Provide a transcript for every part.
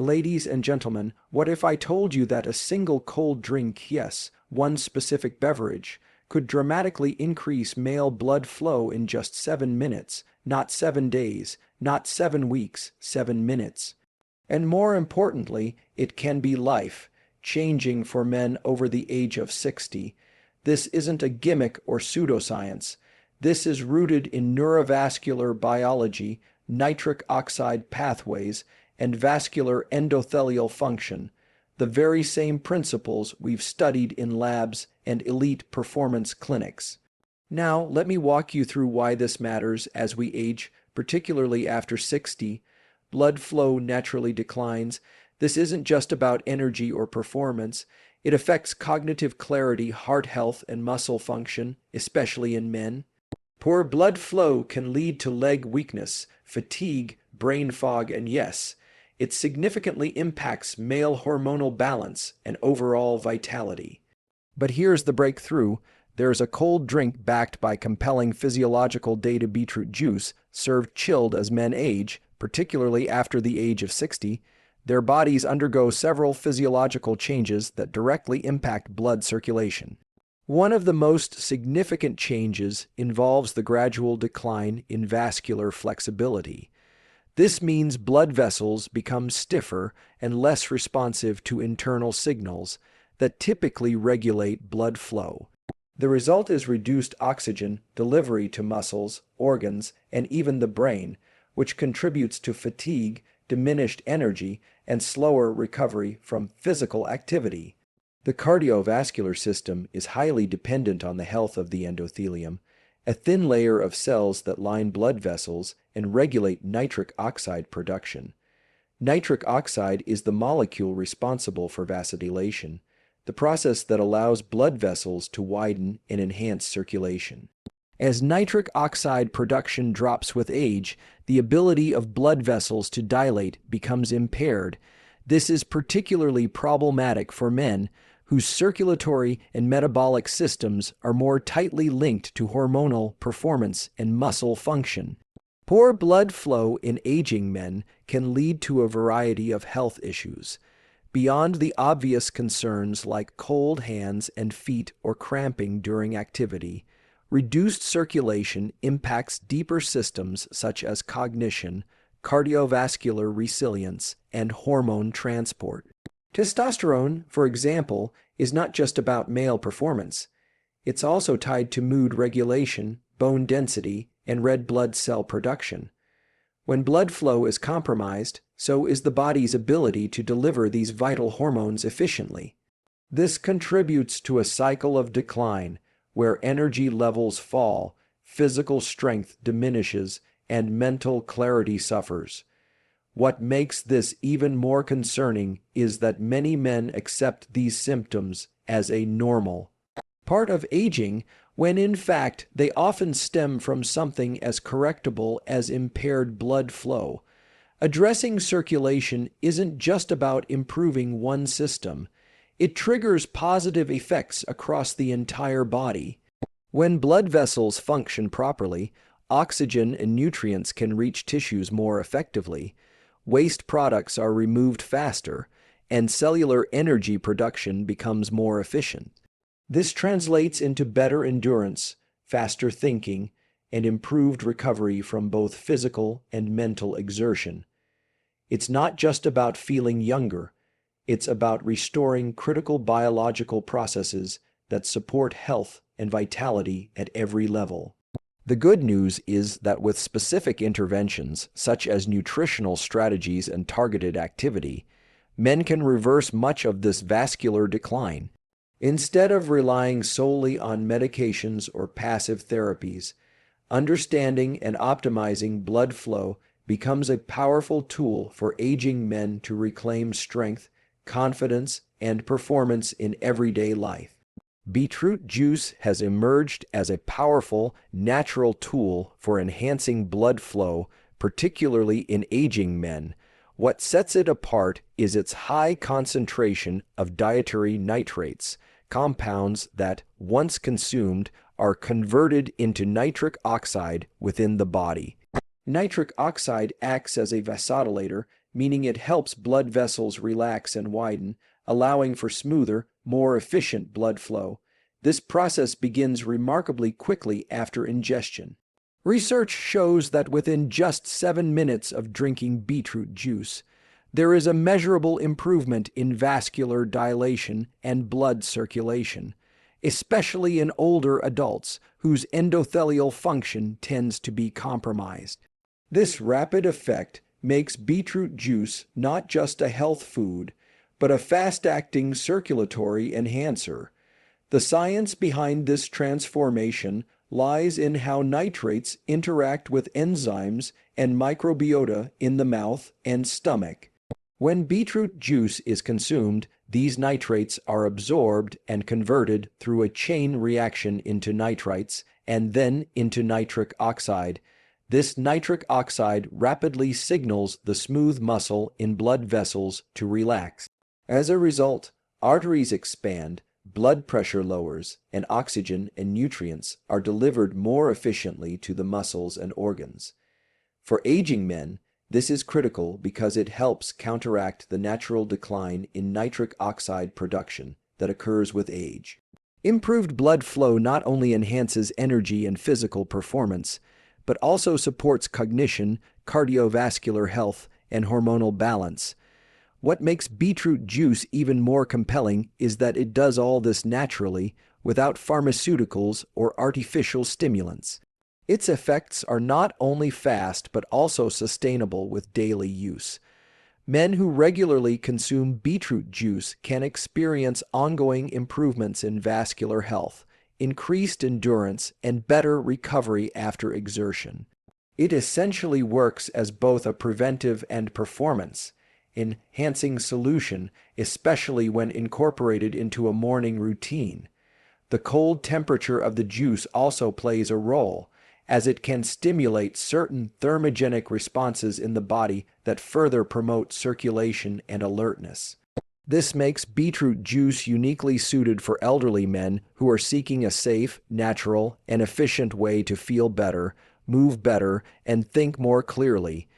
Ladies and gentlemen, what if I told you that a single cold drink, yes, one specific beverage, could dramatically increase male blood flow in just 7 minutes, not 7 days, not 7 weeks, 7 minutes. And more importantly, it can be life-changing for men over the age of 60. This isn't a gimmick or pseudoscience. This is rooted in neurovascular biology, nitric oxide pathways, and vascular endothelial function, the very same principles we've studied in labs and elite performance clinics. Now, let me walk you through why this matters as we age, particularly after 60. Blood flow naturally declines. This isn't just about energy or performance. It affects cognitive clarity, heart health, and muscle function, especially in men. Poor blood flow can lead to leg weakness, fatigue, brain fog, and yes, it significantly impacts male hormonal balance and overall vitality. But here's the breakthrough. There's a cold drink backed by compelling physiological data: beetroot juice, served chilled as men age, particularly after the age of 60. Their bodies undergo several physiological changes that directly impact blood circulation. One of the most significant changes involves the gradual decline in vascular flexibility. This means blood vessels become stiffer and less responsive to internal signals that typically regulate blood flow. The result is reduced oxygen delivery to muscles, organs, and even the brain, which contributes to fatigue, diminished energy, and slower recovery from physical activity. The cardiovascular system is highly dependent on the health of the endothelium, a thin layer of cells that line blood vessels and regulate nitric oxide production. Nitric oxide is the molecule responsible for vasodilation, the process that allows blood vessels to widen and enhance circulation. As nitric oxide production drops with age, the ability of blood vessels to dilate becomes impaired. This is particularly problematic for men whose circulatory and metabolic systems are more tightly linked to hormonal performance and muscle function. Poor blood flow in aging men can lead to a variety of health issues. Beyond the obvious concerns like cold hands and feet or cramping during activity, reduced circulation impacts deeper systems such as cognition, cardiovascular resilience, and hormone transport. Testosterone, for example, is not just about male performance. It's also tied to mood regulation, bone density, and red blood cell production. When blood flow is compromised, so is the body's ability to deliver these vital hormones efficiently. This contributes to a cycle of decline where energy levels fall, physical strength diminishes, and mental clarity suffers. What makes this even more concerning is that many men accept these symptoms as a normal part of aging, when in fact they often stem from something as correctable as impaired blood flow. Addressing circulation isn't just about improving one system. It triggers positive effects across the entire body. When blood vessels function properly, oxygen and nutrients can reach tissues more effectively. Waste products are removed faster, and cellular energy production becomes more efficient. This translates into better endurance, faster thinking, and improved recovery from both physical and mental exertion. It's not just about feeling younger, it's about restoring critical biological processes that support health and vitality at every level. The good news is that with specific interventions, such as nutritional strategies and targeted activity, men can reverse much of this vascular decline. Instead of relying solely on medications or passive therapies, understanding and optimizing blood flow becomes a powerful tool for aging men to reclaim strength, confidence, and performance in everyday life. Beetroot juice has emerged as a powerful, natural tool for enhancing blood flow, particularly in aging men. What sets it apart is its high concentration of dietary nitrates, compounds that, once consumed, are converted into nitric oxide within the body. Nitric oxide acts as a vasodilator, meaning it helps blood vessels relax and widen, allowing for smoother, more efficient blood flow. This process begins remarkably quickly after ingestion. Research shows that within just 7 minutes of drinking beetroot juice, there is a measurable improvement in vascular dilation and blood circulation, especially in older adults whose endothelial function tends to be compromised. This rapid effect makes beetroot juice not just a health food, but a fast-acting circulatory enhancer. The science behind this transformation lies in how nitrates interact with enzymes and microbiota in the mouth and stomach. When beetroot juice is consumed, these nitrates are absorbed and converted through a chain reaction into nitrites and then into nitric oxide. This nitric oxide rapidly signals the smooth muscle in blood vessels to relax. As a result, arteries expand, blood pressure lowers, and oxygen and nutrients are delivered more efficiently to the muscles and organs. For aging men, this is critical because it helps counteract the natural decline in nitric oxide production that occurs with age. Improved blood flow not only enhances energy and physical performance, but also supports cognition, cardiovascular health, and hormonal balance. What makes beetroot juice even more compelling is that it does all this naturally, without pharmaceuticals or artificial stimulants. Its effects are not only fast but also sustainable with daily use. Men who regularly consume beetroot juice can experience ongoing improvements in vascular health, increased endurance, and better recovery after exertion. It essentially works as both a preventive and performance-enhancing solution, especially when incorporated into a morning routine. The cold temperature of the juice also plays a role, as it can stimulate certain thermogenic responses in the body that further promote circulation and alertness. This makes beetroot juice uniquely suited for elderly men who are seeking a safe, natural, and efficient way to feel better, move better, and think more clearly.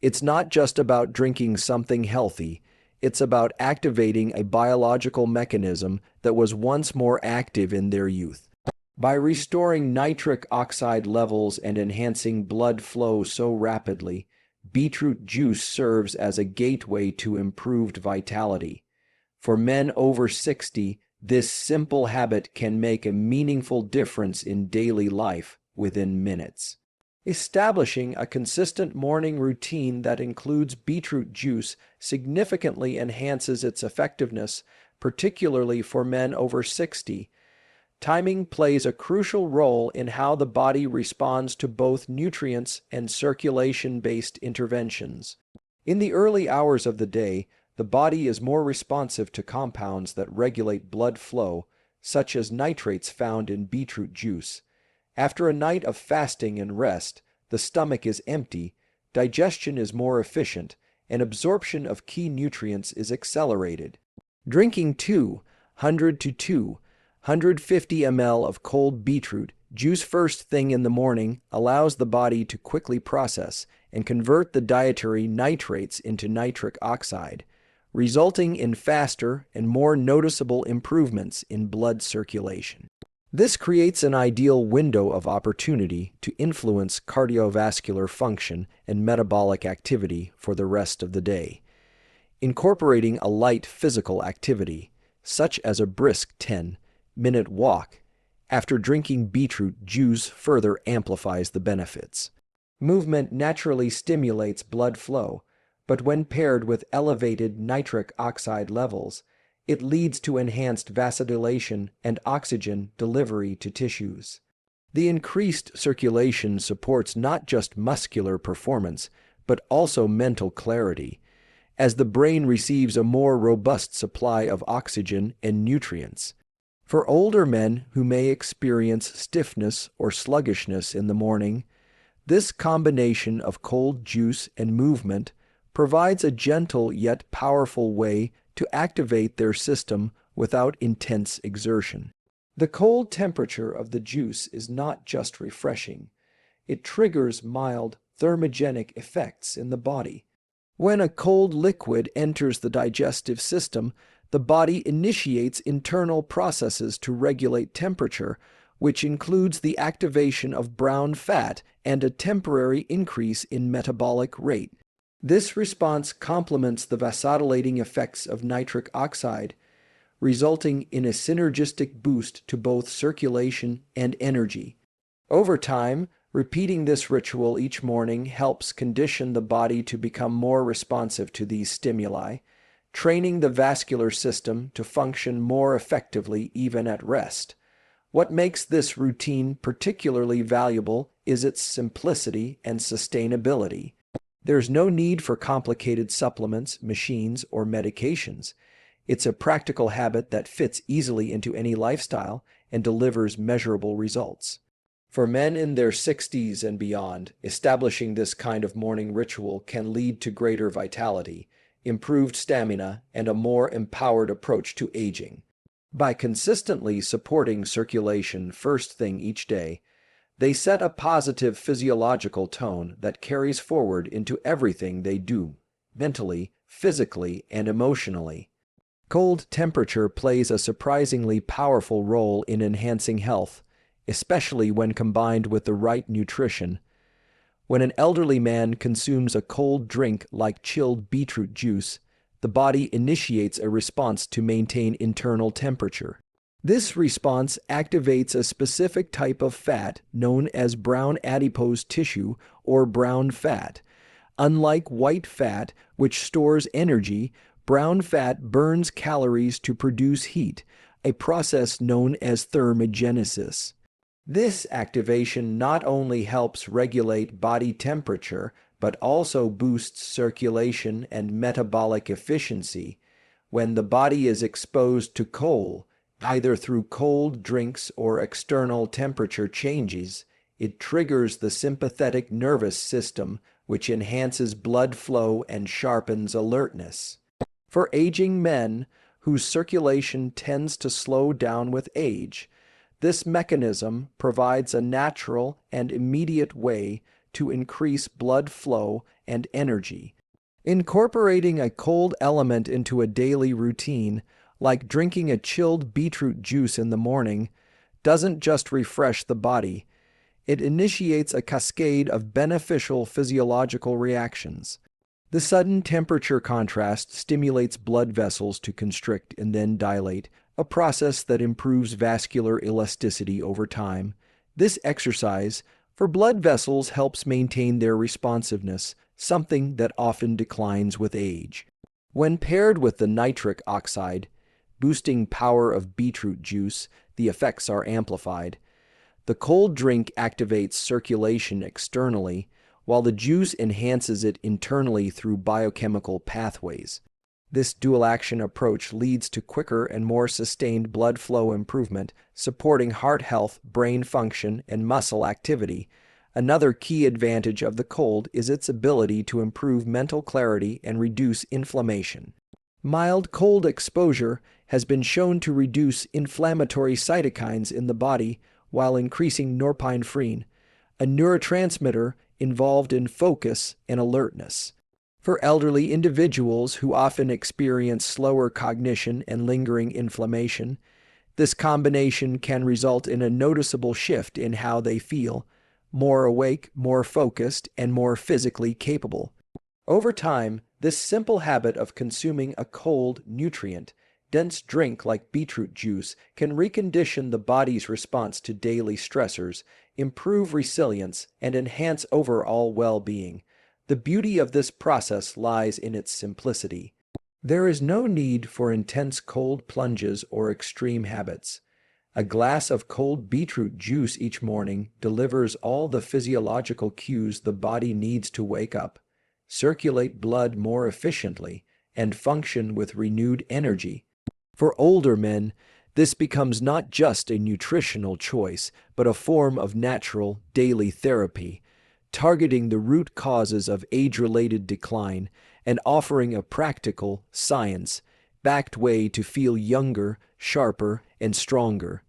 It's not just about drinking something healthy, it's about activating a biological mechanism that was once more active in their youth. By restoring nitric oxide levels and enhancing blood flow so rapidly, beetroot juice serves as a gateway to improved vitality. For men over 60, this simple habit can make a meaningful difference in daily life within minutes. Establishing a consistent morning routine that includes beetroot juice significantly enhances its effectiveness, particularly for men over 60. Timing plays a crucial role in how the body responds to both nutrients and circulation-based interventions. In the early hours of the day, the body is more responsive to compounds that regulate blood flow, such as nitrates found in beetroot juice. After a night of fasting and rest, the stomach is empty, digestion is more efficient, and absorption of key nutrients is accelerated. Drinking 200 to 250 ml of cold beetroot juice first thing in the morning allows the body to quickly process and convert the dietary nitrates into nitric oxide, resulting in faster and more noticeable improvements in blood circulation. This creates an ideal window of opportunity to influence cardiovascular function and metabolic activity for the rest of the day. Incorporating a light physical activity, such as a brisk 10-minute walk, after drinking beetroot juice further amplifies the benefits. Movement naturally stimulates blood flow, but when paired with elevated nitric oxide levels, it leads to enhanced vasodilation and oxygen delivery to tissues. The increased circulation supports not just muscular performance, but also mental clarity, as the brain receives a more robust supply of oxygen and nutrients. For older men who may experience stiffness or sluggishness in the morning, this combination of cold juice and movement provides a gentle yet powerful way to activate their system without intense exertion. The cold temperature of the juice is not just refreshing, it triggers mild thermogenic effects in the body. When a cold liquid enters the digestive system, the body initiates internal processes to regulate temperature, which includes the activation of brown fat and a temporary increase in metabolic rate. This response complements the vasodilating effects of nitric oxide, resulting in a synergistic boost to both circulation and energy. Over time, repeating this ritual each morning helps condition the body to become more responsive to these stimuli, training the vascular system to function more effectively even at rest. What makes this routine particularly valuable is its simplicity and sustainability. There's no need for complicated supplements, machines, or medications. It's a practical habit that fits easily into any lifestyle and delivers measurable results. For men in their 60s and beyond, establishing this kind of morning ritual can lead to greater vitality, improved stamina, and a more empowered approach to aging. By consistently supporting circulation first thing each day, they set a positive physiological tone that carries forward into everything they do, mentally, physically, and emotionally. Cold temperature plays a surprisingly powerful role in enhancing health, especially when combined with the right nutrition. When an elderly man consumes a cold drink like chilled beetroot juice, the body initiates a response to maintain internal temperature. This response activates a specific type of fat known as brown adipose tissue or brown fat. Unlike white fat, which stores energy, brown fat burns calories to produce heat, a process known as thermogenesis. This activation not only helps regulate body temperature, but also boosts circulation and metabolic efficiency. When the body is exposed to cold, either through cold drinks or external temperature changes, it triggers the sympathetic nervous system, which enhances blood flow and sharpens alertness. For aging men, whose circulation tends to slow down with age, this mechanism provides a natural and immediate way to increase blood flow and energy. Incorporating a cold element into a daily routine, like drinking a chilled beetroot juice in the morning, doesn't just refresh the body. It initiates a cascade of beneficial physiological reactions. The sudden temperature contrast stimulates blood vessels to constrict and then dilate, a process that improves vascular elasticity over time. This exercise for blood vessels helps maintain their responsiveness, something that often declines with age. When paired with the nitric oxide, boosting power of beetroot juice, the effects are amplified. The cold drink activates circulation externally, while the juice enhances it internally through biochemical pathways. This dual-action approach leads to quicker and more sustained blood flow improvement, supporting heart health, brain function, and muscle activity. Another key advantage of the cold is its ability to improve mental clarity and reduce inflammation. Mild cold exposure has been shown to reduce inflammatory cytokines in the body while increasing norepinephrine, a neurotransmitter involved in focus and alertness. For elderly individuals who often experience slower cognition and lingering inflammation, this combination can result in a noticeable shift in how they feel, more awake, more focused, and more physically capable. Over time, this simple habit of consuming a cold, nutrient-dense drink like beetroot juice can recondition the body's response to daily stressors, improve resilience, and enhance overall well-being. The beauty of this process lies in its simplicity. There is no need for intense cold plunges or extreme habits. A glass of cold beetroot juice each morning delivers all the physiological cues the body needs to wake up, circulate blood more efficiently, and function with renewed energy. For older men, this becomes not just a nutritional choice, but a form of natural, daily therapy, targeting the root causes of age-related decline and offering a practical, science-backed way to feel younger, sharper, and stronger.